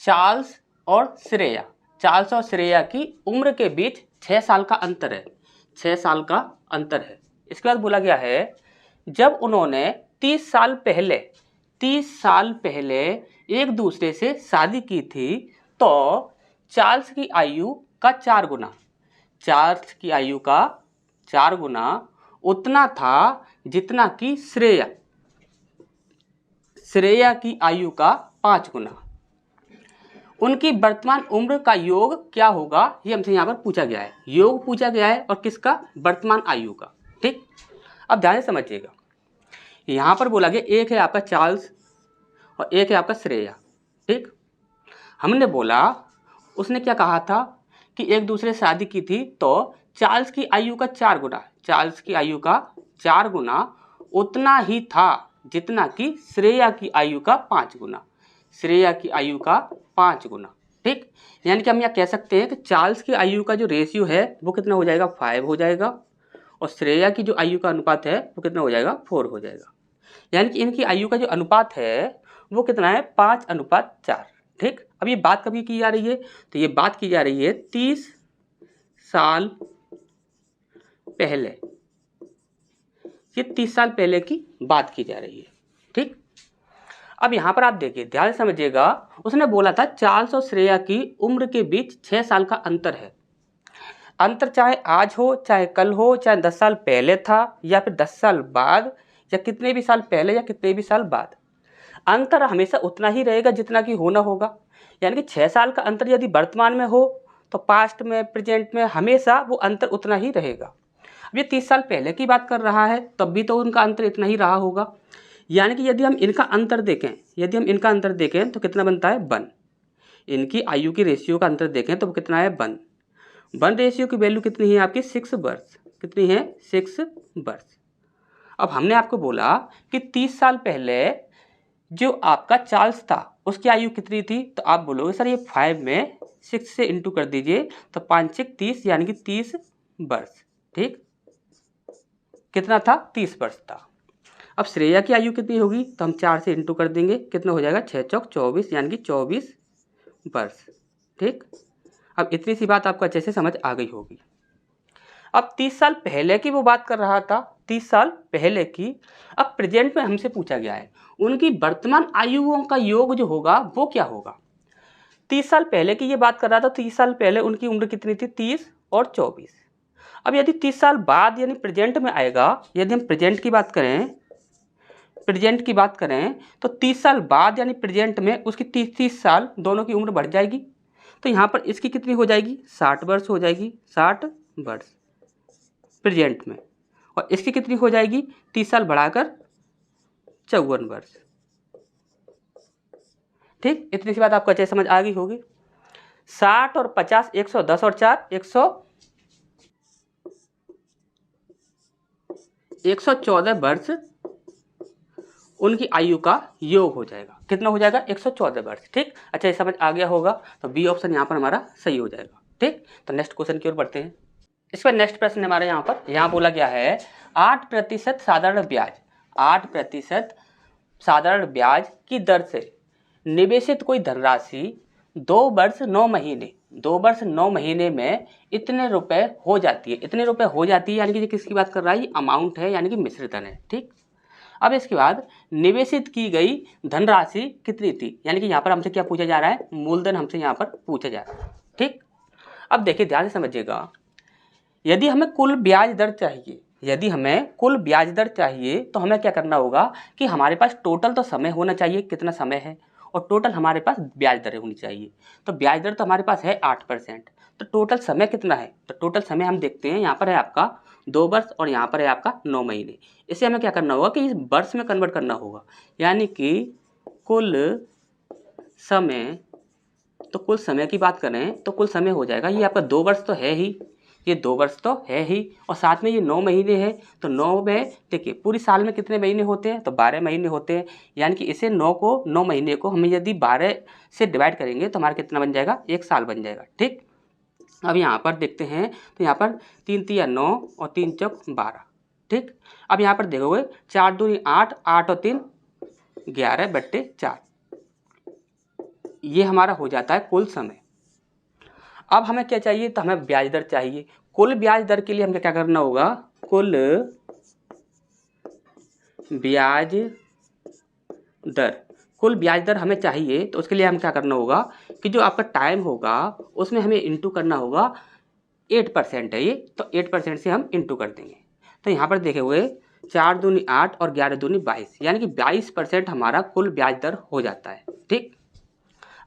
Charles और Shreya, Charles और श्रेया की उम्र के बीच 6 साल का अंतर है, 6 साल का अंतर है। इसके बाद बोला गया है जब उन्होंने 30 साल पहले एक दूसरे से शादी की थी तो चार्ल्स की आयु का 4 गुना, चार्ल्स की आयु का 4 गुना उतना था जितना कि श्रेया की आयु का 5 गुना। उनकी वर्तमान उम्र का योग क्या होगा, ये हमसे यहाँ पर पूछा गया है। योग पूछा गया है और किसका, वर्तमान आयु का। ठीक, अब ध्यान से समझिएगा। यहाँ पर बोला गया एक है आपका चार्ल्स और एक है आपका श्रेया। ठीक, हमने बोला उसने क्या कहा था कि एक दूसरे से शादी की थी तो चार्ल्स की आयु का 4 गुना, चार्ल्स की आयु का 4 गुना उतना ही था जितना कि श्रेया की आयु का 5 गुना, श्रेया की आयु का 5 गुना। ठीक, यानी कि हम यहाँ कह सकते हैं कि चार्ल्स की आयु का जो रेशियो है वो कितना हो जाएगा, 5 हो जाएगा, और श्रेया की जो आयु का अनुपात है वो कितना हो जाएगा, 4 हो जाएगा। यानी कि इनकी आयु का जो अनुपात है वो कितना है, 5:4। ठीक, अब ये बात कभी की जा रही है, तो ये बात की जा रही है 30 साल पहले, ये 30 साल पहले की बात की जा रही है। ठीक, अब यहाँ पर आप देखिए, ध्यान से समझिएगा। उसने बोला था चार्ल्स और श्रेया की उम्र के बीच 6 साल का अंतर है। अंतर चाहे आज हो, चाहे कल हो, चाहे 10 साल पहले था या फिर 10 साल बाद, या कितने भी साल पहले या कितने भी साल बाद, अंतर हमेशा उतना ही रहेगा जितना कि होना होगा। यानी कि 6 साल का अंतर यदि वर्तमान में हो तो पास्ट में, प्रेजेंट में हमेशा वो अंतर उतना ही रहेगा। अब ये 30 साल पहले की बात कर रहा है, तब भी तो उनका अंतर इतना ही रहा होगा। यानी कि यदि हम इनका अंतर देखें तो कितना बनता है, 1। इनकी आयु की रेशियो का अंतर देखें तो कितना है, 1। 1 रेशियो की वैल्यू कितनी है आपकी, 6 वर्ष। कितनी है, 6 वर्ष। अब हमने आपको बोला कि 30 साल पहले जो आपका चार्ल्स था उसकी आयु कितनी थी, तो आप बोलोगे सर ये 5 में 6 से इंटू कर दीजिए तो 5 6 30, यानी कि 30 वर्ष। ठीक, कितना था, 30 वर्ष था। अब श्रेया की आयु कितनी होगी, तो हम 4 से इंटू कर देंगे, कितना हो जाएगा, 6 चौक 24, यानी कि 24 वर्ष। ठीक, अब इतनी सी बात आपको अच्छे से समझ आ गई होगी। अब 30 साल पहले की वो बात कर रहा था, 30 साल पहले की। अब प्रेजेंट में हमसे पूछा गया है उनकी वर्तमान आयुओं का योग जो होगा वो क्या होगा। 30 साल पहले की ये बात कर रहा था, 30 साल पहले उनकी उम्र कितनी थी, 30 और 24। अब यदि 30 साल बाद यानी प्रेजेंट में आएगा, यदि हम प्रेजेंट की बात करें तो 30 साल बाद यानी प्रेजेंट में उसकी 30 साल दोनों की उम्र बढ़ जाएगी। तो यहाँ पर इसकी कितनी हो जाएगी, 60 वर्ष हो जाएगी, 60 वर्ष प्रेजेंट में, और इसकी कितनी हो जाएगी, 30 साल बढ़ाकर 54 वर्ष। ठीक, इतनी सी बात आपको अच्छे समझ आ गई होगी। 60 और 50, 110 और 4, 114 वर्ष उनकी आयु का योग हो जाएगा। कितना हो जाएगा, 114 वर्ष। ठीक, अच्छा ये समझ आ गया होगा, तो बी ऑप्शन यहाँ पर हमारा सही हो जाएगा। ठीक, तो नेक्स्ट क्वेश्चन की ओर बढ़ते हैं। इस पर नेक्स्ट प्रश्न हमारे यहाँ बोला गया है 8% साधारण ब्याज, 8% साधारण ब्याज की दर से निवेशित कोई धनराशि 2 वर्ष 9 महीने में इतने रुपए हो जाती है, इतने रुपए हो जाती है, यानी कि ये किसकी बात कर रहा है, ये अमाउंट है, यानी कि मिश्रित धन है। ठीक, अब इसके बाद निवेशित की गई धनराशि कितनी थी, यानी कि यहाँ पर हमसे क्या पूछा जा रहा है, मूलधन हमसे यहाँ पर पूछा जा रहा है। ठीक, अब देखिए ध्यान से समझिएगा। यदि हमें कुल ब्याज दर चाहिए तो हमें क्या करना होगा कि हमारे पास टोटल तो समय होना चाहिए, कितना समय है, और टोटल हमारे पास ब्याज दरें होनी चाहिए। तो ब्याज दर तो हमारे पास है 8%, तो टोटल समय कितना है, तो टोटल समय हम देखते हैं, यहाँ पर है आपका 2 वर्ष और यहाँ पर है आपका 9 महीने। इसे हमें क्या करना होगा कि इस वर्ष में कन्वर्ट करना होगा, यानी कि कुल समय, तो कुल समय की बात करें तो कुल समय हो जाएगा, ये आपका 2 वर्ष तो है ही, ये 2 वर्ष तो है ही, और साथ में ये 9 महीने हैं, तो 9 में देखिए पूरी साल में कितने महीने होते हैं, तो 12 महीने होते हैं। यानी कि इसे 9 महीने को हम यदि 12 से डिवाइड करेंगे तो हमारा कितना बन जाएगा, 1 साल बन जाएगा। ठीक, अब यहाँ पर देखते हैं तो यहाँ पर 3 तिया 9 और 3 चौक 12। ठीक, अब यहाँ पर देखोगे 4 दूनी 8, 8 और 3 11/4। ये हमारा हो जाता है कुल समय। अब हमें क्या चाहिए, तो हमें ब्याज दर चाहिए। कुल ब्याज दर के लिए हमें क्या करना होगा, कुल ब्याज दर, कुल ब्याज दर हमें चाहिए, तो उसके लिए हम क्या करना होगा कि जो आपका टाइम होगा उसमें हमें इंटू करना होगा 8% है ये, तो 8% से हम इंटू कर देंगे। तो यहाँ पर देखे हुए 4 दूनी 8 और 11 दूनी 22, यानी कि 22% हमारा कुल ब्याज दर हो जाता है। ठीक,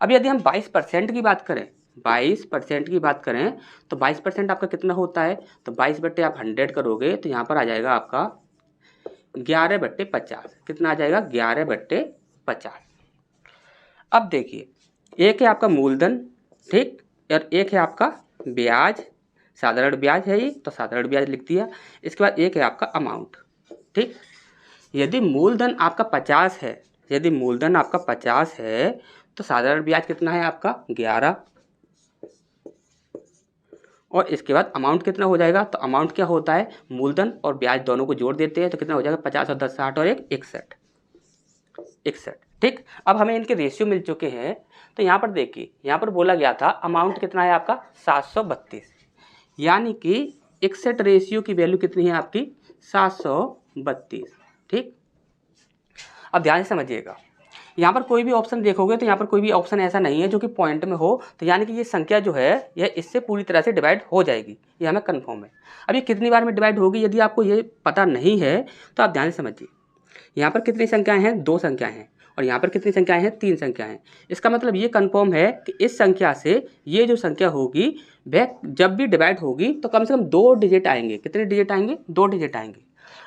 अब यदि हम 22% की बात करें, 22% की बात करें तो 22% आपका कितना होता है, तो 22 बट्टे आप 100 करोगे तो यहाँ पर आ जाएगा आपका 11/50। कितना आ जाएगा, 11/50। अब देखिए, एक है आपका मूलधन, ठीक, और एक है आपका ब्याज, साधारण ब्याज है ये, तो साधारण ब्याज लिख दिया। इसके बाद एक है आपका अमाउंट। ठीक, यदि मूलधन आपका 50 है, यदि मूलधन आपका 50 है तो साधारण ब्याज कितना है आपका 11, और इसके बाद अमाउंट कितना हो जाएगा, तो अमाउंट क्या होता है, मूलधन और ब्याज दोनों को जोड़ देते हैं तो कितना हो जाएगा 50 और 10 60 और 1 61। ठीक, अब हमें इनके रेशियो मिल चुके हैं। तो यहाँ पर देखिए, यहाँ पर बोला गया था अमाउंट कितना है आपका 732, यानी कि 61 रेशियो की वैल्यू कितनी है आपकी 732। ठीक, अब ध्यान से समझिएगा, यहाँ पर कोई भी ऑप्शन देखोगे तो यहाँ पर कोई भी ऑप्शन ऐसा नहीं है जो कि पॉइंट में हो, तो यानी कि ये संख्या जो है यह इससे पूरी तरह से डिवाइड हो जाएगी, ये हमें कन्फर्म है। अब ये कितनी बार में डिवाइड होगी, यदि आपको ये पता नहीं है तो आप ध्यान से समझिए। यहाँ पर कितनी संख्याएं हैं, 2 संख्याएं हैं, और यहाँ पर कितनी संख्याएं हैं, 3 संख्याएं हैं। इसका मतलब ये कन्फर्म है कि इस संख्या से ये जो संख्या होगी वह जब भी डिवाइड होगी तो कम से कम 2 डिजिट आएंगे। कितने डिजिट आएंगे, 2 डिजिट आएंगे।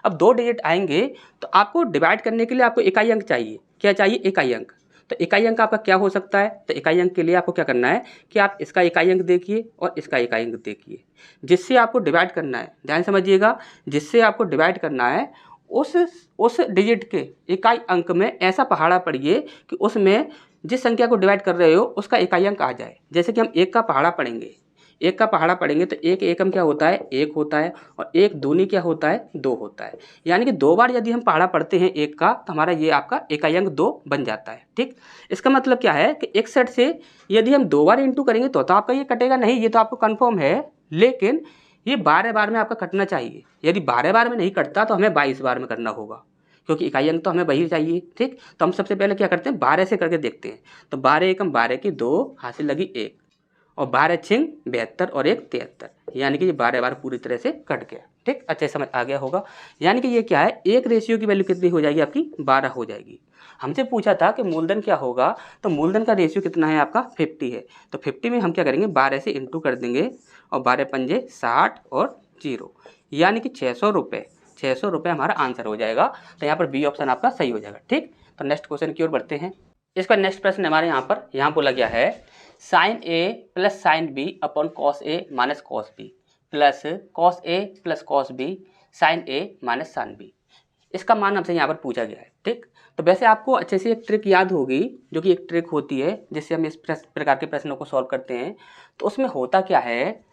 अब 2 डिजिट आएंगे तो आपको डिवाइड करने के लिए आपको इकाई अंक चाहिए। क्या चाहिए, इकाई अंक। तो इकाई अंक आपका क्या हो सकता है, तो इकाई अंक के लिए आपको क्या करना है कि आप इसका इकाई अंक देखिए और इसका इकाई अंक देखिए, जिससे आपको डिवाइड करना है। ध्यान समझिएगा, जिससे आपको डिवाइड करना है उस डिजिट के इकाई अंक में ऐसा पहाड़ा पढ़िए कि उसमें जिस संख्या को डिवाइड कर रहे हो उसका इकाई अंक आ जाए। जैसे कि हम 1 का पहाड़ा पढ़ेंगे, 1 का पहाड़ा पढ़ेंगे तो 1 एकम क्या होता है, 1 होता है, और 1 दूनी क्या होता है, 2 होता है। यानी कि 2 बार यदि हम पहाड़ा पढ़ते हैं 1 का तो हमारा ये आपका इकाई अंक 2 बन जाता है। ठीक, इसका मतलब क्या है कि 61 से यदि हम 2 बार इंटू करेंगे तो आपका ये कटेगा नहीं, ये तो आपको कन्फर्म है, लेकिन ये 12 बार में आपका कटना चाहिए। यदि 12 बार में नहीं कटता तो हमें 22 बार में करना होगा, क्योंकि इकाई अंक तो हमें वही चाहिए। ठीक, तो हम सबसे पहले क्या करते हैं, 12 से करके देखते हैं। तो 12 एकम 12 की 2, हासिल लगी 1, और 12 छिंग 72 और 1 73, यानी कि ये 12 बार पूरी तरह से कट गया। ठीक, अच्छे समझ आ गया होगा। यानी कि ये क्या है, एक रेशियो की वैल्यू कितनी हो जाएगी आपकी 12 हो जाएगी। हमसे पूछा था कि मूलधन क्या होगा, तो मूलधन का रेशियो कितना है आपका 50 है। तो 50 में हम क्या करेंगे, 12 से इंटू कर देंगे, और 12 पंजे 60 और 0, यानी कि 600 रुपये। 600 रुपये हमारा आंसर हो जाएगा। तो यहाँ पर बी ऑप्शन आपका सही हो जाएगा। ठीक, तो नेक्स्ट क्वेश्चन की ओर बढ़ते हैं। इसका नेक्स्ट प्रश्न हमारे यहाँ बोला गया है sine A plus sine B upon cos A minus cos B plus cos A plus cos B sine A minus sine B. इसका मान हमसे यहाँ पर पूछा गया है। ठीक, तो वैसे आपको अच्छे से एक ट्रिक याद होगी, जो कि एक ट्रिक होती है जिससे हम इस प्रकार के प्रश्नों को सॉल्व करते हैं। तो उसमें होता क्या है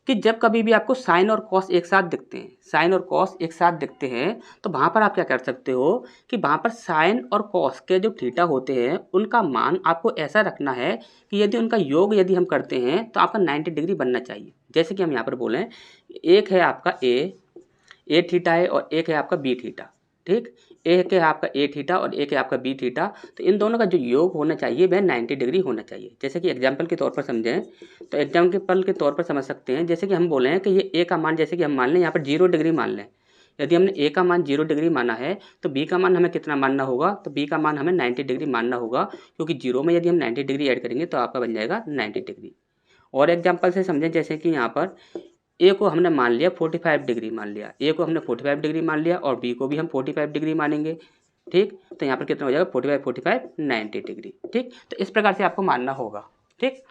कि जब कभी भी आपको साइन और कॉस एक साथ दिखते हैं, साइन और कॉस एक साथ दिखते हैं, तो वहाँ पर आप क्या कर सकते हो कि वहाँ पर साइन और कॉस के जो थीटा होते हैं उनका मान आपको ऐसा रखना है कि यदि उनका योग यदि हम करते हैं तो आपका 90 डिग्री बनना चाहिए। जैसे कि हम यहाँ पर बोलें, एक है आपका ए थीटा है और एक है आपका बी थीटा। ठीक, एक है आपका ए थीटा और एक है आपका बी थीटा, तो इन दोनों का जो योग होना चाहिए वह 90 डिग्री होना चाहिए। जैसे कि एग्जाम्पल के तौर पर समझें, तो एग्जाम्पल के तौर पर समझ सकते हैं। जैसे कि हम बोले हैं कि ये ए का मान, जैसे कि हम मान लें यहाँ पर 0 डिग्री मान लें। यदि हमने ए का मान 0 डिग्री माना है तो बी का मान हमें कितना मानना होगा, तो बी का मान हमें 90 डिग्री मानना होगा, क्योंकि 0 में यदि हम 90 डिग्री ऐड करेंगे तो आपका बन जाएगा 90 डिग्री। और एग्जाम्पल से समझें, जैसे कि यहाँ पर ए को हमने मान लिया 45 डिग्री मान लिया, ए को हमने 45 डिग्री मान लिया और बी को भी हम 45 डिग्री मानेंगे। ठीक, तो यहाँ पर कितना हो जाएगा 45 90 डिग्री। ठीक, तो इस प्रकार से आपको मानना होगा। ठीक,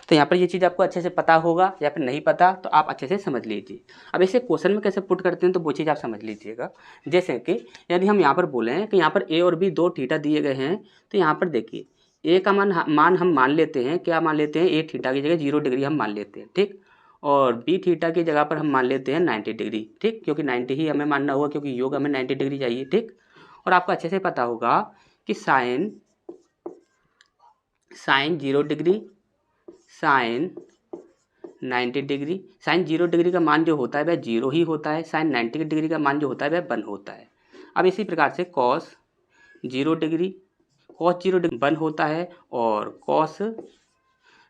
तो यहाँ पर ये चीज़ आपको अच्छे से पता होगा, या फिर नहीं पता तो आप अच्छे से समझ लीजिए। अब इसे क्वेश्चन में कैसे पुट करते हैं तो वो चीज़ आप समझ लीजिएगा। जैसे कि यदि हम यहाँ पर बोलें कि यहाँ पर ए और बी 2 थीटा दिए गए हैं, तो यहाँ पर देखिए ए का मान हम मान लेते हैं, क्या मान लेते हैं, ए थीटा की जगह 0 डिग्री हम मान लेते हैं। ठीक, और बी थीटा की जगह पर हम मान लेते हैं 90 डिग्री। ठीक, क्योंकि 90 ही हमें मानना होगा, क्योंकि योग हमें 90 डिग्री चाहिए। ठीक, और आपको अच्छे से पता होगा कि sine sine 0 degree, sine 90 degree. Sine 0 degree का मान जो होता है वह 0 ही होता है, साइन 90 डिग्री का मान जो होता है वह 1 होता है। अब इसी प्रकार से कॉस 0 डिग्री, कॉस 0 डिग्री 1 होता है, और कॉस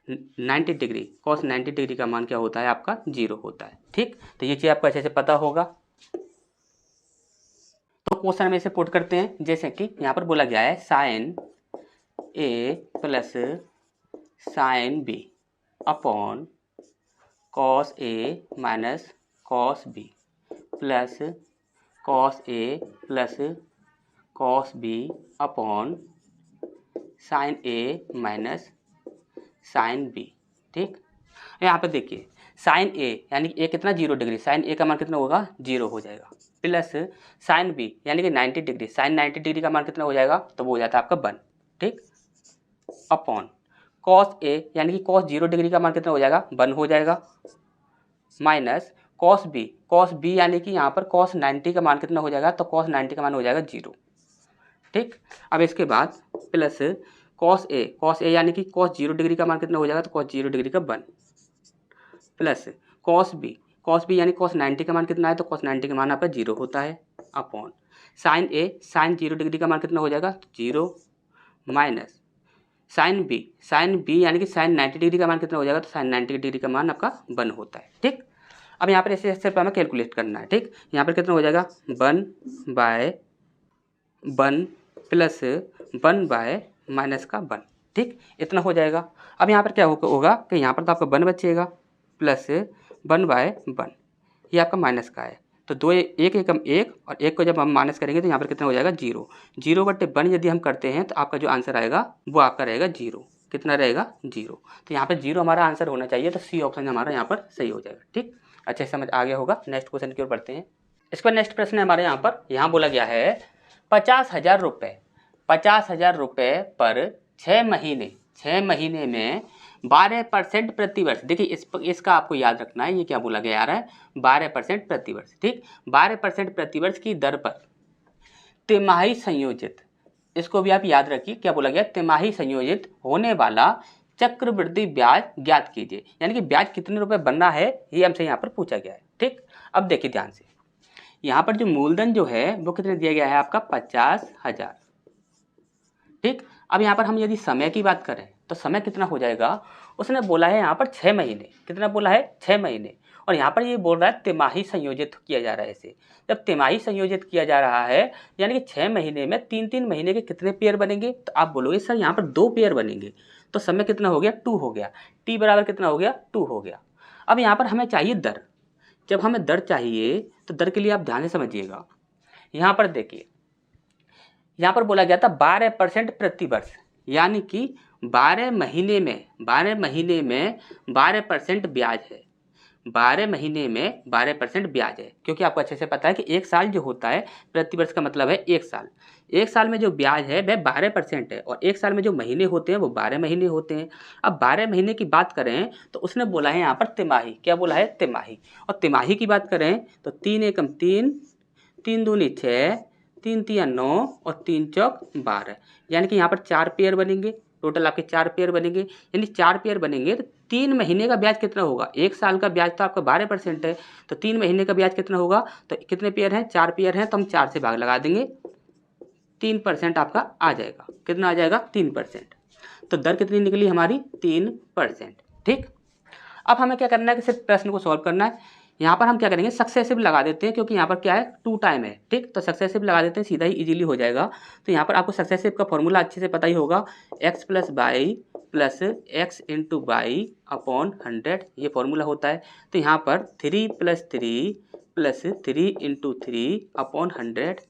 90 डिग्री, कॉस 90 डिग्री का मान क्या होता है आपका 0 होता है। ठीक, तो ये चीज़ आपको अच्छे से पता होगा। तो क्वेश्चन में इसे पुट करते हैं, जैसे कि यहाँ पर बोला गया है sine A plus sine B upon cos A minus cos B plus cos A plus cos B upon sine A minus sine B. ठीक, यहाँ पे देखिए साइन ए यानी कि ए कितना 0 डिग्री, साइन ए का मान कितना होगा 0 हो जाएगा, प्लस साइन बी यानी कि 90 डिग्री, साइन 90 डिग्री का मान कितना हो जाएगा, तो वो हो जाता है आपका 1। ठीक, अपॉन कॉस ए यानी कि कॉस 0 डिग्री का मान कितना हो जाएगा 1 हो जाएगा, माइनस कॉस बी यानी कि यहाँ पर कॉस 90 का मान कितना हो जाएगा, तो कॉस 90 का मान हो जाएगा 0। ठीक, अब इसके बाद प्लस कॉस ए यानी कि कॉस 0 डिग्री का मान कितना हो जाएगा, तो कॉस 0 डिग्री का 1, प्लस कॉस बी यानी कॉस 90 का मान कितना है, तो कॉस 90 का मान आपका 0 होता है, अपॉन साइन 0 डिग्री का मान कितना हो जाएगा 0, माइनस साइन बी यानी कि साइन 90 डिग्री का मान कितना हो जाएगा, तो साइन 90 डिग्री का मान आपका 1 होता है। ठीक, अब यहाँ पर ऐसे सिर्फ हमें कैलकुलेट करना है। ठीक, यहाँ पर कितना हो जाएगा 1/1 प्लस 1 माइनस का 1। ठीक, इतना हो जाएगा। अब यहाँ पर क्या होगा कि यहाँ पर तो आपका 1 बचेगा, प्लस 1/1 ये आपका माइनस का है, तो 2 एक एकम 1 और 1 को जब हम माइनस करेंगे तो यहाँ पर कितना हो जाएगा 0। 0/1 यदि हम करते हैं तो आपका जो आंसर आएगा वो आपका रहेगा 0। कितना रहेगा 0, तो यहाँ पर 0 हमारा आंसर होना चाहिए, तो सी ऑप्शन हमारा यहाँ पर सही हो जाएगा। ठीक, अच्छे से समझ आ गया होगा। नेक्स्ट क्वेश्चन की ओर बढ़ते हैं। इसका नेक्स्ट प्रश्न है हमारे यहाँ बोला गया है 50,000 रुपये, 50,000 रुपये पर 6 महीने में 12% प्रतिवर्ष। देखिए इसका आपको याद रखना है, ये क्या बोला गया है 12% प्रतिवर्ष। ठीक, 12% प्रतिवर्ष की दर पर तिमाही संयोजित, इसको भी आप याद रखिए, क्या बोला गया तिमाही संयोजित होने वाला चक्रवृद्धि ब्याज ज्ञात कीजिए, यानी कि ब्याज कितने रुपए बनना है ये हमसे यहाँ पर पूछा गया है। ठीक, अब देखिए ध्यान से, यहाँ पर जो मूलधन जो है वो कितने दिया गया है आपका 50,000। ठीक, अब यहाँ पर हम यदि समय की बात करें तो समय कितना हो जाएगा, उसने बोला है यहाँ पर 6 महीने, कितना बोला है 6 महीने, और यहाँ पर ये बोल रहा है तिमाही संयोजित किया जा रहा है इसे। जब तिमाही संयोजित किया जा रहा है यानी कि 6 महीने में 3-3 महीने के कितने पेयर बनेंगे, तो आप बोलोगे सर यहाँ पर 2 पेयर बनेंगे, तो समय कितना हो गया 2 हो गया, टी बराबर कितना हो गया 2 हो गया। अब यहाँ पर हमें चाहिए दर, जब हमें दर चाहिए तो दर के लिए आप ध्यान से समझिएगा। यहाँ पर देखिए, यहाँ पर बोला गया था 12% प्रतिवर्ष, यानी कि 12 महीने में 12% ब्याज है, 12 महीने में 12% ब्याज है, क्योंकि आपको अच्छे से पता है कि एक साल जो होता है प्रतिवर्ष का मतलब है एक साल, एक साल में जो ब्याज है वह 12% है, और एक साल में जो महीने होते हैं वो 12 महीने होते हैं। अब 12 महीने की बात करें तो उसने बोला है यहाँ पर तिमाही, क्या बोला है तिमाही, और तिमाही की बात करें तो 3 एकम 3, 3 दूनी 6, 3 तिया 9 और 3 चौक 12, यानी कि यहाँ पर 4 पेयर बनेंगे, टोटल आपके 4 पेयर बनेंगे, यानी 4 पेयर बनेंगे तो 3 महीने का ब्याज कितना होगा, एक साल का ब्याज तो आपका 12% है, तो 3 महीने का ब्याज कितना होगा, तो कितने पेयर हैं 4 पेयर हैं, तो हम 4 से भाग लगा देंगे, 3% आपका आ जाएगा, कितना आ जाएगा 3%, तो दर कितनी निकली हमारी 3%। ठीक, अब हमें क्या करना है कि सिर्फ प्रश्न को सॉल्व करना है। यहाँ पर हम क्या करेंगे सक्सेसिव लगा देते हैं, क्योंकि यहाँ पर क्या है 2 टाइम है। ठीक, तो सक्सेसिव लगा देते हैं, सीधा ही इजीली हो जाएगा। तो यहाँ पर आपको सक्सेसिव का फॉर्मूला अच्छे से पता ही होगा, x + y + x × y upon 100 ये फॉर्मूला होता है। तो यहाँ पर 3 + 3 + 3 × 3 अपॉन 100,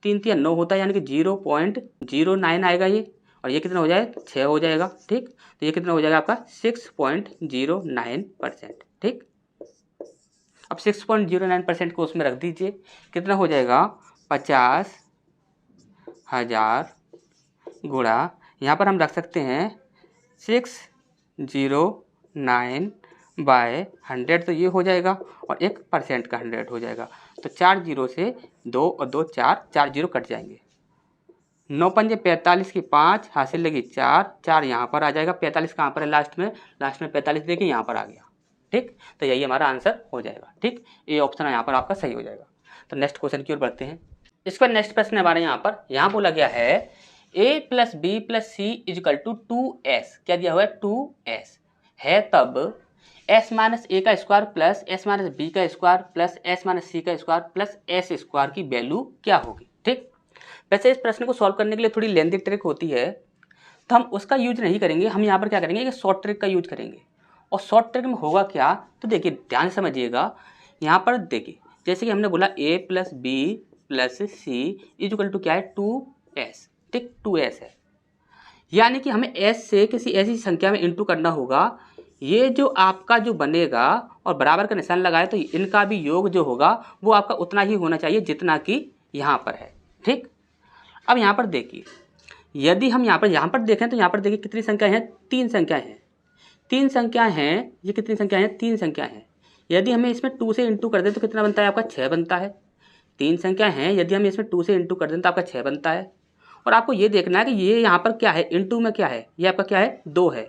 3 तिया 9 होता है, यानी कि 0.09 आएगा ये, और ये कितना हो जाए 6 हो जाएगा। ठीक, तो ये कितना हो जाएगा आपका 6.09%। ठीक, अब 6.09% को उसमें रख दीजिए, कितना हो जाएगा 50,000 गुणा, यहाँ पर हम रख सकते हैं 609/100, तो ये हो जाएगा, और 1% का 100 हो जाएगा, तो 4 0 से 2 और 2 4, 4 0 कट जाएंगे, 9 पंजे 45 की 5 हासिल लगी 4, 4 यहाँ पर आ जाएगा, 45 कहाँ पर है लास्ट में 45 देखिए यहाँ पर आ गया। ठीक, तो यही हमारा आंसर हो जाएगा। ठीक, ये ऑप्शन यहाँ पर आपका सही हो जाएगा। तो नेक्स्ट क्वेश्चन की ओर बढ़ते हैं। इस पर नेक्स्ट प्रश्न हमारे यहाँ बोला गया है a plus b plus c equal to 2s, क्या दिया हुआ है 2s है, तब s माइनस ए का square plus s minus b का square plus s minus c का स्क्वायर प्लस s स्क्वायर की वैल्यू क्या होगी। ठीक, वैसे इस प्रश्न को सॉल्व करने के लिए थोड़ी लेंथी ट्रिक होती है, तो हम उसका यूज नहीं करेंगे, हम यहाँ पर क्या करेंगे कि शॉर्ट ट्रिक का यूज करेंगे। और शॉर्ट ट्रिक में होगा क्या, तो देखिए ध्यान समझिएगा। यहाँ पर देखिए जैसे कि हमने बोला a plus b plus c equal to क्या है 2s। ठीक, 2s है, यानी कि हमें s से किसी ऐसी संख्या में इंटू करना होगा। ये जो आपका जो बनेगा और बराबर का निशान लगाए तो इनका भी योग जो होगा वो आपका उतना ही होना चाहिए जितना कि यहाँ पर है। ठीक, अब यहाँ पर देखिए, यदि हम यहाँ पर देखें तो यहाँ पर देखिए कितनी संख्या है, 3 संख्याएं हैं, 3 संख्याएं हैं। ये कितनी संख्या है, 3 संख्याएं हैं। यदि हमें इसमें 2 से इंटू कर दें तो कितना बनता है आपका 6 बनता है। 3 संख्या हैं, यदि हम इसमें 2 से इंटू कर दें तो आपका 6 बनता है। और आपको ये देखना है कि ये यहाँ पर क्या है, इंटू में क्या है, ये आपका क्या है 2 है।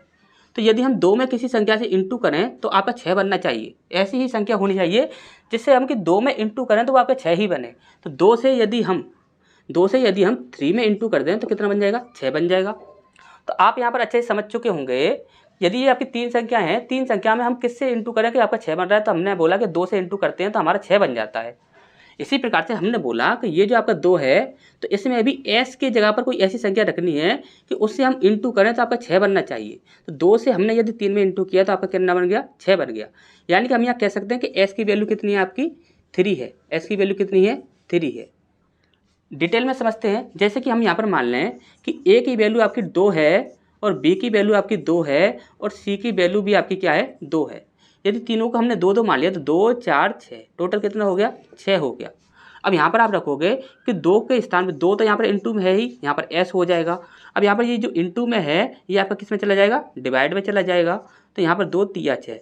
तो यदि हम 2 में किसी संख्या से इंटू करें तो आपका 6 बनना चाहिए। ऐसी ही संख्या होनी चाहिए जिससे हम कि 2 में इंटू करें तो वो आपका 6 ही बने। तो 2 से यदि हम 3 में इंटू कर दें तो कितना बन जाएगा, 6 बन जाएगा। तो आप यहाँ पर अच्छे से समझ चुके होंगे, यदि ये आपकी 3 संख्या है, 3 संख्या में हम किससे इंटू करें कि आपका 6 बन रहा है, तो हमने बोला कि 2 से इंटू करते हैं तो हमारा 6 बन जाता है। इसी प्रकार से हमने बोला कि ये जो आपका 2 है तो इसमें अभी s की जगह पर कोई ऐसी संख्या रखनी है कि उससे हम इंटू करें तो आपका 6 बनना चाहिए। तो 2 से हमने यदि 3 में इंटू किया तो आपका कितना बन गया, 6 बन गया। यानी कि हम यहाँ कह सकते हैं कि s की वैल्यू कितनी है आपकी 3 है, s की वैल्यू कितनी है 3 है। डिटेल में समझते हैं, जैसे कि हम यहाँ पर मान लें कि a की वैल्यू आपकी 2 है और b की वैल्यू आपकी 2 है और c की वैल्यू भी आपकी क्या है 2 है। यदि तीनों को हमने 2 2 मान लिया तो 2 4 6 टोटल कितना हो गया, 6 हो गया। अब यहाँ पर आप रखोगे कि 2 के स्थान में 2 तो यहाँ पर इंटू में है ही, यहाँ पर s हो जाएगा। अब यहाँ पर ये जो इंटू में है ये आपका किस में चला जाएगा, डिवाइड में चला जाएगा। तो यहाँ पर 2 3 6,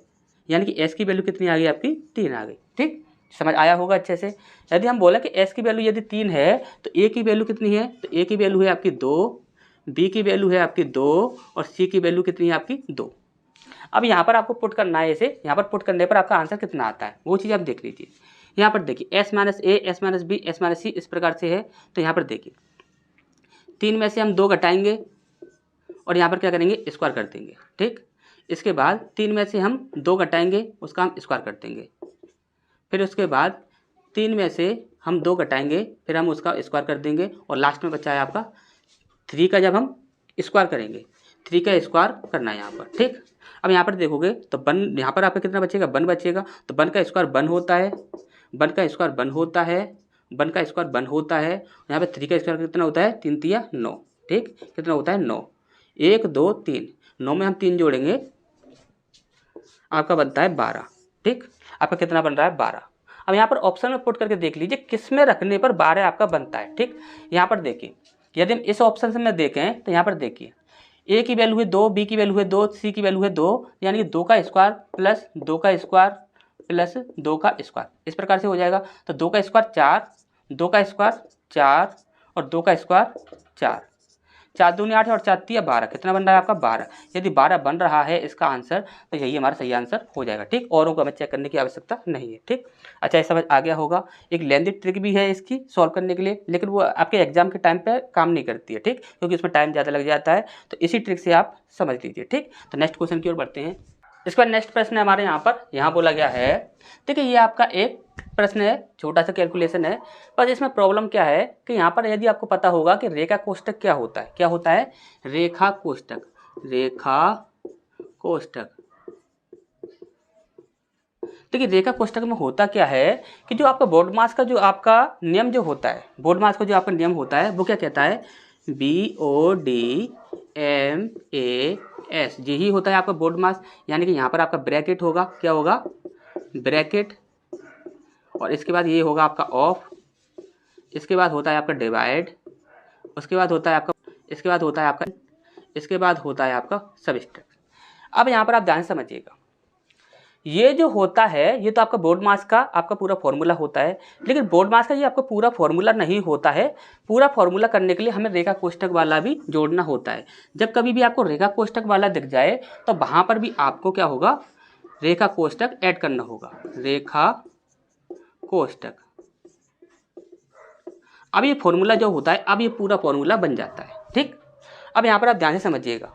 यानी कि s की वैल्यू कितनी आ गई आपकी 3 आ गई। ठीक, समझ आया होगा अच्छे से। यदि हम बोले कि s की वैल्यू यदि 3 है तो a की वैल्यू कितनी है, तो a की वैल्यू है आपकी 2, b की वैल्यू है आपकी 2 और c की वैल्यू कितनी है आपकी 2। अब यहाँ पर आपको पुट करना है, इसे यहाँ पर पुट करने पर आपका आंसर कितना आता है वो चीज़ आप देख लीजिए। यहाँ पर देखिए s minus A, S minus B, S minus C इस प्रकार से है। तो यहाँ पर देखिए 3 में से हम 2 घटाएंगे और यहाँ पर क्या करेंगे, स्क्वायर कर देंगे। ठीक, इसके बाद 3 में से हम 2 घटाएंगे, उसका हम स्क्वायर कर देंगे। फिर उसके बाद 3 में से हम 2 घटाएंगे, फिर हम उसका स्क्वायर कर देंगे और लास्ट में बचा है आपका 3 का, जब हम स्क्वायर करेंगे 3 का स्क्वायर करना है यहाँ पर। ठीक, अब यहाँ पर देखोगे तो बन, यहाँ पर आपका कितना बचेगा, 1 बचेगा। तो 1 का स्क्वायर 1 होता है, 1 का स्क्वायर 1 होता है, 1 का स्क्वायर 1 होता है। यहाँ पर 3 का स्क्वायर कितना होता है, 3 3 9। ठीक, कितना होता है 9, 1 2 3, 9 में हम 3 जोड़ेंगे आपका बनता है 12। ठीक, आपका कितना बन रहा है 12। अब यहाँ पर ऑप्शन में पुट करके देख लीजिए किस में रखने पर 12 आपका बनता है। ठीक, यहाँ पर देखिए यदि हम इस ऑप्शन से में देखें तो यहाँ पर देखिए a की वैल्यू है 2, b की वैल्यू है 2, c की वैल्यू है 2, यानी कि 2 का स्क्वायर प्लस 2 का स्क्वायर प्लस 2 का स्क्वायर इस प्रकार से हो जाएगा। तो 2 का स्क्वायर 4, 2 का स्क्वायर 4 और 2 का स्क्वायर 4, 4 दूनी 8 और 4 3 12, कितना बन रहा है आपका 12। यदि 12 बन रहा है इसका आंसर तो यही हमारा सही आंसर हो जाएगा। ठीक, औरों को हमें चेक करने की आवश्यकता नहीं है। ठीक, अच्छा ये समझ आ गया होगा। एक लेंथी ट्रिक भी है इसकी सॉल्व करने के लिए, लेकिन वो आपके एग्जाम के टाइम पे काम नहीं करती है। ठीक, क्योंकि उसमें टाइम ज़्यादा लग जाता है, तो इसी ट्रिक से आप समझ लीजिए। ठीक, तो नेक्स्ट क्वेश्चन की ओर बढ़ते हैं। इसके बाद नेक्स्ट प्रश्न हमारे यहाँ बोला गया है, देखिए ये आपका एक प्रश्न है, छोटा सा कैलकुलेशन है, पर इसमें प्रॉब्लम क्या है कि यहाँ पर यदि आपको पता होगा कि रेखा कोष्ठक क्या होता है, क्या होता है रेखा कोष्ठक, रेखा कोष्ठक। देखिए रेखा कोष्ठक में होता क्या है कि जो आपका बोर्ड मास का जो आपका नियम जो होता है, बोर्ड मास का जो आपका नियम होता है वो क्या कहता है, BODMAS, यही होता है आपका बोर्ड मास। यानी कि यहाँ पर आपका ब्रैकेट होगा, क्या होगा ब्रैकेट, और इसके बाद ये होगा आपका ऑफ, इसके बाद होता है आपका डिवाइड, उसके बाद होता है आपका, इसके बाद होता है आपका, इसके बाद होता है आपका सबट्रैक्ट। अब यहाँ पर आप ध्यान समझिएगा, ये जो होता है ये तो आपका बोर्ड मास का आपका पूरा फॉर्मूला होता है, लेकिन बोर्ड मास का ये आपका पूरा फॉर्मूला नहीं होता है। पूरा फॉर्मूला करने के लिए हमें रेखा कोष्ठक वाला भी जोड़ना होता है। जब कभी भी आपको रेखा कोष्ठक वाला दिख जाए तो वहाँ पर भी आपको क्या होगा, रेखा कोष्ठक ऐड करना होगा, रेखा कोष्ठक। अब ये फॉर्मूला जो होता है, अब ये पूरा फॉर्मूला बन जाता है। ठीक, अब यहाँ पर आप ध्यान से समझिएगा।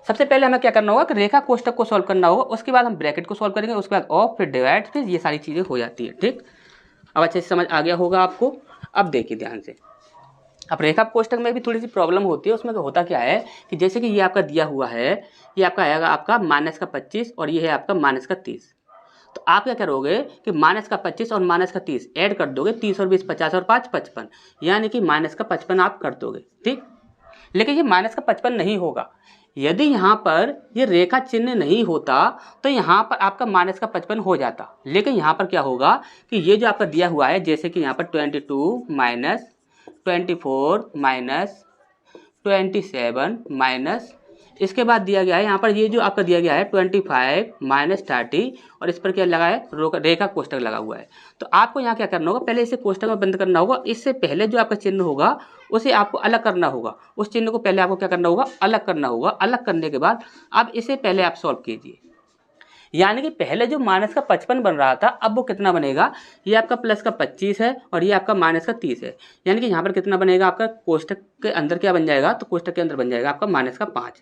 सबसे पहले हमें क्या करना होगा कि रेखा कोष्ठक को सॉल्व करना होगा, उसके बाद हम ब्रैकेट को सॉल्व करेंगे, उसके बाद ऑफ, फिर डिवाइड, फिर ये सारी चीज़ें हो जाती है। ठीक, अब अच्छे से समझ आ गया होगा आपको। अब देखिए ध्यान से, अब रेखा कोष्ठक में भी थोड़ी सी प्रॉब्लम होती है। उसमें होता क्या है कि जैसे कि ये आपका दिया हुआ है, ये आपका आएगा आपका -25 और ये है आपका -30। तो आप क्या करोगे कि -25 और -30 ऐड कर दोगे, 30 और 20 50 और 5 55, यानी कि -55 आप कर दोगे। ठीक, लेकिन ये -55 नहीं होगा। यदि यहाँ पर ये रेखा चिन्ह नहीं होता तो यहाँ पर आपका -55 हो जाता। लेकिन यहाँ पर क्या होगा कि ये जो आपका दिया हुआ है, जैसे कि यहाँ पर 22 माइनस 24 माइनस 27 माइनस, इसके बाद दिया गया है यहाँ पर ये जो आपका दिया गया है 25 माइनस 30 और इस पर क्या लगा है, रेखा कोष्ठक लगा हुआ है। तो आपको यहाँ क्या करना होगा, पहले इसे कोष्ठक में बंद करना होगा। इससे पहले जो आपका चिन्ह होगा उसे आपको अलग करना होगा। उस चिन्ह को पहले आपको क्या करना होगा, अलग करना होगा। अलग करने के बाद अब इसे पहले आप सॉल्व कीजिए। यानी कि पहले जो -55 बन रहा था, अब वो कितना बनेगा, ये आपका +25 है और ये आपका -30 है। यानी कि यहाँ पर कितना बनेगा आपका, कोष्ठक के अंदर क्या बन जाएगा, तो कोष्ठक के अंदर बन जाएगा आपका -5।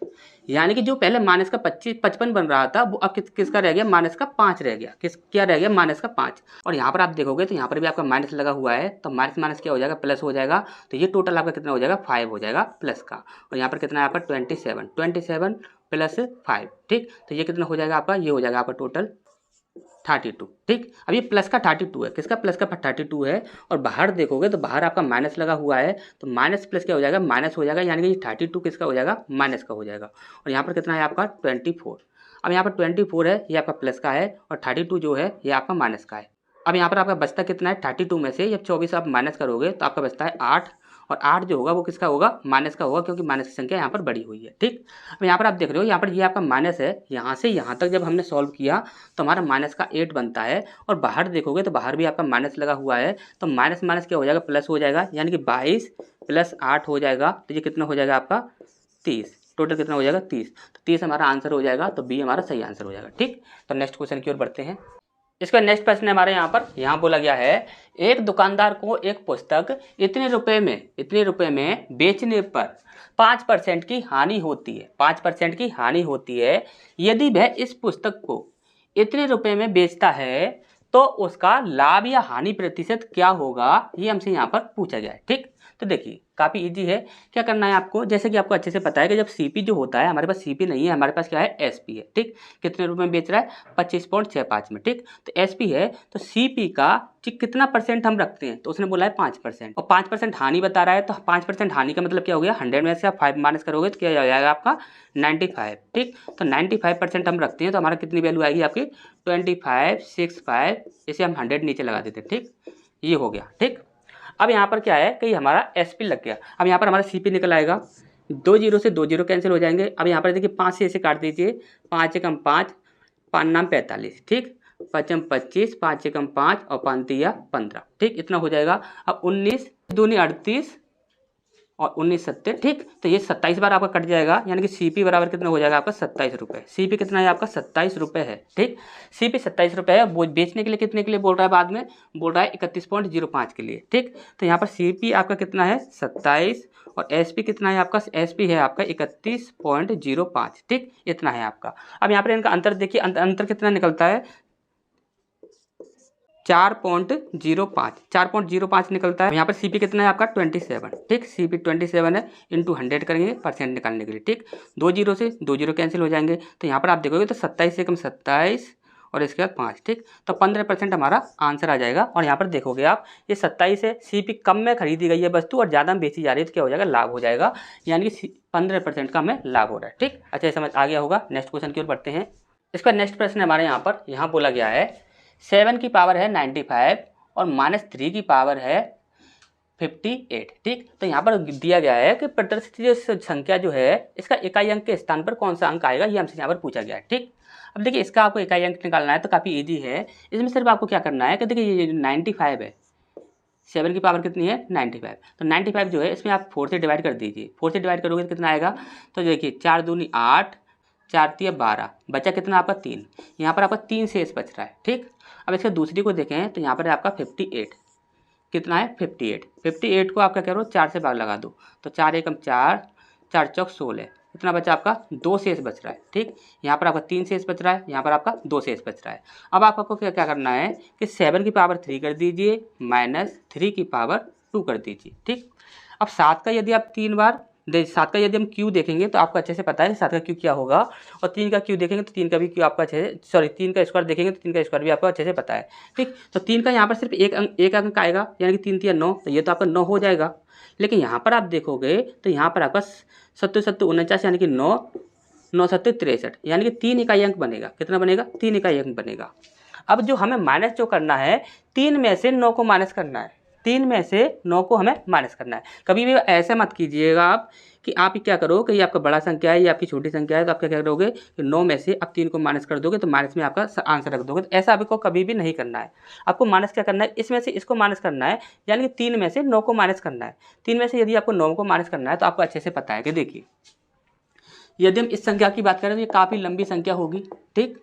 यानी कि जो पहले -55 बन रहा था वो अब किसका रह गया, -5 रह गया। क्या रह गया, -5। और यहाँ पर आप देखोगे तो यहाँ पर भी आपका माइनस लगा हुआ है, तो माइनस माइनस क्या हो जाएगा, प्लस हो जाएगा। तो ये टोटल आपका कितना हो जाएगा, 5 हो जाएगा प्लस का। और यहाँ पर कितना है आपका 27 प्लस 5। ठीक, तो ये कितना हो जाएगा आपका, ये हो जाएगा आपका टोटल 32। ठीक, अब ये प्लस का 32 है, किसका, प्लस का 32 है। और बाहर देखोगे तो बाहर आपका माइनस लगा हुआ है, तो माइनस प्लस क्या हो जाएगा, माइनस हो जाएगा। यानी कि ये 32 किसका हो जाएगा, माइनस का हो जाएगा। और यहाँ पर कितना है आपका 24। अब यहाँ पर 24 है, ये आपका प्लस का है, और 32 जो है ये आपका माइनस का है। अब यहाँ पर आपका बचता कितना है, 32 में से जब 24 आप माइनस करोगे तो आपका बचता है 8। और 8 जो होगा वो किसका होगा, माइनस का होगा, क्योंकि माइनस की संख्या यहाँ पर बड़ी हुई है। ठीक, अब यहाँ पर आप देख रहे हो, यहाँ पर ये आपका माइनस है, यहाँ से यहाँ तक जब हमने सॉल्व किया तो हमारा माइनस का 8 बनता है। और बाहर देखोगे तो बाहर भी आपका माइनस लगा हुआ है, तो माइनस माइनस क्या हो जाएगा, प्लस हो जाएगा। यानी कि 22 प्लस 8 हो जाएगा, तो ये कितना हो जाएगा आपका 30। टोटल कितना हो जाएगा 30। तो 30 हमारा आंसर हो जाएगा, तो बी हमारा सही आंसर हो जाएगा। ठीक, तो नेक्स्ट क्वेश्चन की ओर बढ़ते हैं। इसका नेक्स्ट प्रश्न हमारे यहाँ बोला गया है, एक दुकानदार को एक पुस्तक इतने रुपए में बेचने पर 5% की हानि होती है। 5% की हानि होती है। यदि वह इस पुस्तक को इतने रुपए में बेचता है तो उसका लाभ या हानि प्रतिशत क्या होगा, ये हमसे यहाँ पर पूछा गया है। ठीक, तो देखिए काफ़ी इजी है। क्या करना है आपको, जैसे कि आपको अच्छे से पता है कि जब सीपी जो होता है, हमारे पास सीपी नहीं है, हमारे पास क्या है, एसपी है। ठीक, कितने रुपए में बेच रहा है, 25.65 में। ठीक, तो एसपी है तो सीपी का कितना परसेंट हम रखते हैं, तो उसने बोला है 5%, और 5% हानि बता रहा है। तो 5% हानि का मतलब क्या हो गया, 100 में से आप 5 माइनस करोगे तो क्या हो जाएगा आपका 95। ठीक, तो 95% हम रखते हैं, तो हमारा कितनी वैल्यू आएगी आपकी 2565। इसे हम 100 नीचे लगा देते हैं। ठीक, ये हो गया। ठीक, अब यहाँ पर क्या है कि हमारा एसपी लग गया। अब यहाँ पर हमारा सीपी निकल आएगा, 2 जीरो से 2 जीरो कैंसिल हो जाएंगे। अब यहाँ पर देखिए 5 से ऐसे काट दीजिए, 5 एकम 5, 5 नाम 45। ठीक, 5 25, 5 एकम 5 और 5 तिया 15। ठीक, इतना हो जाएगा। अब 19 दूनी 38 और 19 सत्ते। ठीक, तो ये 27 बार आपका कट जाएगा, यानी कि सीपी बराबर कितना हो जाएगा आपका 27 रुपये। सीपी कितना है आपका 27 रुपये है। ठीक, सीपी 27 रुपये है। वो बेचने के लिए कितने के लिए बोल रहा है, बाद में बोल रहा है 31.05 के लिए। ठीक, तो यहाँ पर सीपी आपका कितना है 27 और एसपी कितना है आपका, एसपी है आपका 31.05। ठीक, इतना है आपका। अब यहाँ पर इनका अंतर देखिए, अंतर कितना निकलता है 4.05, 4.05 निकलता है। यहाँ पर सीपी कितना है आपका 27। ठीक, सीपी 27 है, इंटू 100 करेंगे परसेंट निकालने के लिए। ठीक, 2 जीरो से 2 जीरो कैंसिल हो जाएंगे, तो यहाँ पर आप देखोगे तो 27 से कम 27 और इसके बाद 5। ठीक, तो 15% हमारा आंसर आ जाएगा। और यहाँ पर देखोगे आप, ये 27 है, सीपी कम में खरीदी गई है वस्तु और ज़्यादा में बेची जा रही है, तो क्या हो जाएगा, लाभ हो जाएगा। यानी कि 15% का हमें लाभ हो रहा है। ठीक, अच्छा समझ आ गया होगा। नेक्स्ट क्वेश्चन की ओर बढ़ते हैं। इसका नेक्स्ट प्रश्न हमारे यहाँ बोला गया है, 7 की पावर है 95 और -3 की पावर है 58। ठीक, तो यहाँ पर दिया गया है कि प्रदर्शित जो संख्या जो है इसका इकाई अंक के स्थान पर कौन सा अंक आएगा, ये हमसे यहाँ पर पूछा गया है। ठीक, अब देखिए इसका आपको इकाई अंक निकालना है तो काफ़ी इजी है। इसमें सिर्फ आपको क्या करना है कि देखिए ये 95 है, 7 की पावर कितनी है 95, तो 95 जो है इसमें आप 4 से डिवाइड कर दीजिए। 4 से डिवाइड करोगे तो कितना आएगा, तो देखिए 4 दूनी 8, 4 तिया 12, बचा कितना आपका 3, यहाँ पर आपका 3 शेष बच रहा है। ठीक, अब इसके दूसरी को देखें तो यहाँ पर आपका 58 कितना है 58, 58 को आपका क्या करो 4 से भाग लगा दो, तो 4 एकम 4, 4 चौक 16, इतना बचा आपका 2 शेष बच रहा है। ठीक, यहाँ पर आपका 3 शेष बच रहा है, यहाँ पर आपका 2 शेष बच रहा है। अब आपको क्या करना है कि 7 की पावर 3 कर दीजिए माइनस 3 की पावर 2 कर दीजिए। ठीक, अब 7 का यदि आप 3 बार 7 का यदि हम क्यू देखेंगे तो आपको अच्छे से पता है 7 का क्यू क्या होगा, और 3 का क्यू देखेंगे तो 3 का भी क्यू आपका अच्छे से, सॉरी 3 का स्क्वायर देखेंगे तो 3 का स्क्वायर भी आपको अच्छे से पता है। ठीक, तो 3 का यहाँ पर सिर्फ एक अंक आएगा, यानी कि 3 तिया 9, तो ये तो आपका 9 हो जाएगा। लेकिन यहाँ पर आप देखोगे तो यहाँ पर आपका 7 49 यानी कि 9, 9 7 63, यानी कि 3 इकाई अंक बनेगा। कितना बनेगा, 3 इकाई अंक बनेगा। अब जो हमें माइनस जो करना है 3 में से 9 को माइनस करना है, 3 में से 9 को हमें माइनस करना है। कभी भी ऐसे मत कीजिएगा आप कि आप क्या करो कि ये आपका बड़ा संख्या है, ये आपकी छोटी संख्या है, तो आप क्या करोगे कि 9 में से आप 3 को माइनस कर दोगे तो माइनस में आपका आंसर रख दोगे। तो ऐसा आपको कभी भी नहीं करना है। आपको माइनस क्या करना है, इसमें से इसको माइनस करना है, यानी कि 3 में से 9 को माइनस करना है। 3 में से यदि आपको 9 को माइनस करना है तो आपको अच्छे से पता है कि देखिए यदि हम इस संख्या की बात करें तो ये काफ़ी लंबी संख्या होगी। ठीक,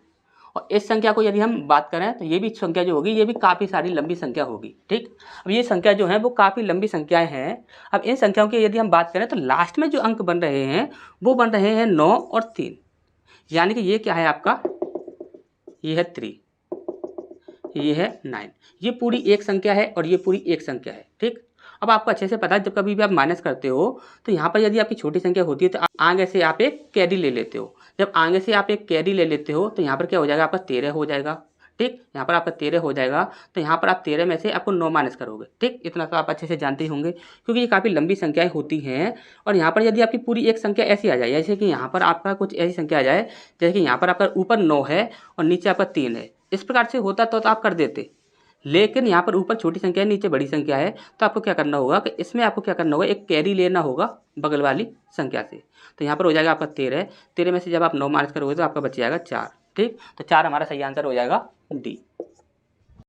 और इस संख्या को यदि हम बात करें तो ये भी संख्या जो होगी ये भी काफ़ी सारी लंबी संख्या होगी। ठीक, अब ये संख्या जो है वो काफ़ी लंबी संख्याएं हैं। अब इन संख्याओं की यदि हम बात करें तो लास्ट में जो अंक बन रहे हैं वो बन रहे हैं 9 और 3, यानी कि ये क्या है आपका, ये है 3, ये है 9, ये पूरी एक संख्या है और ये पूरी एक संख्या है। ठीक, अब आपको अच्छे से पता है जब कभी भी आप माइनस करते हो तो यहाँ पर यदि आपकी छोटी संख्या होती है तो आगे से आप एक कैरी ले लेते हो। जब आगे से आप एक कैरी ले लेते हो तो यहाँ पर क्या हो जाएगा, आपका 13 हो जाएगा। ठीक, यहाँ पर आपका 13 हो जाएगा, तो यहाँ पर आप 13 में से आपको 9 माइनस करोगे। ठीक, इतना तो आप अच्छे से जानते ही होंगे क्योंकि ये काफ़ी लंबी संख्याएं होती हैं। और यहाँ पर यदि आपकी पूरी एक संख्या ऐसी आ जाए, जैसे कि यहाँ पर आपका कुछ ऐसी संख्या आ जाए जैसे कि यहाँ पर आपका ऊपर 9 है और नीचे आपका 3 है, इस प्रकार से होता तो आप कर देते। लेकिन यहाँ पर ऊपर छोटी संख्या है, नीचे बड़ी संख्या है, तो आपको क्या करना होगा कि इसमें आपको क्या करना होगा, एक कैरी लेना होगा बगल वाली संख्या से। तो यहाँ पर हो जाएगा आपका 13, 13 में से जब आप 9 माइनस करोगे तो आपका बच जाएगा 4। ठीक, तो 4 हमारा सही आंसर हो जाएगा डी।